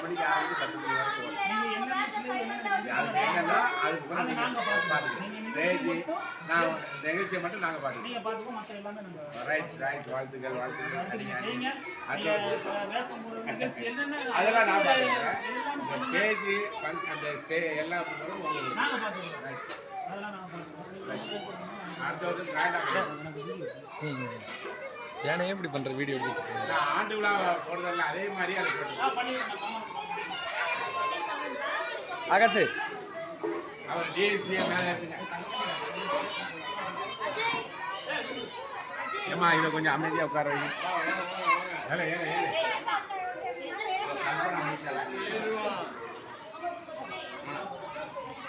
மணிக்கு ஆரம்பிச்சு 10 மணி வரைக்கும் வரும். நான் நிகழ்ச்சியை மட்டும் நாங்கள் பார்த்துக்கோம். Right right. வாழ்த்துக்கள் வாழ்த்துக்கள். அதெல்லாம் நான் பார்த்துக்கிறேன். ஸ்டேஜ் அந்த எல்லா உங்களுக்கு அடுத்த வருஷம் ஏன்னா எப்படி பண்ற வீடியோ நான் ஆண்டு விழா போடுறதில்ல அதே மாதிரி அதை ஆகாசு அவர் ஜிஎஸ்டி மேலே ஏமா இதை கொஞ்சம் அமைதியாக உட்கார வைங்க.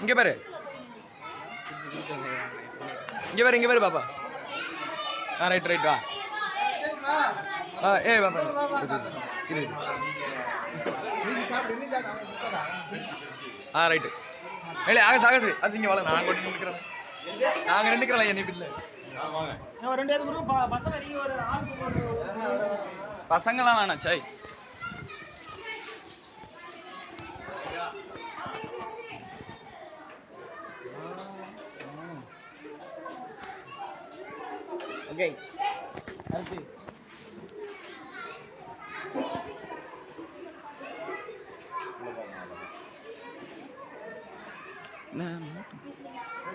இங்க பாரு இங்க பாரு பாப்பா. ரைட் ரைட் வா. ஏய் பாப்பா இரு. ரைட்டு. இல்லை ஆகாசு ஆகாசு அது இங்கே வாழ நான் கொண்டு நிற்கிறேன். நாங்கள் நின்றுக்கிறோம் என்னை பிள்ளை பசங்களாம் வேணாம் சாய். ஓகே அடுத்து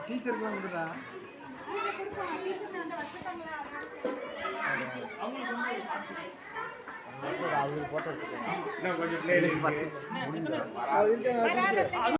டீச்சருக்குலாம் வந்துடா கொஞ்சம்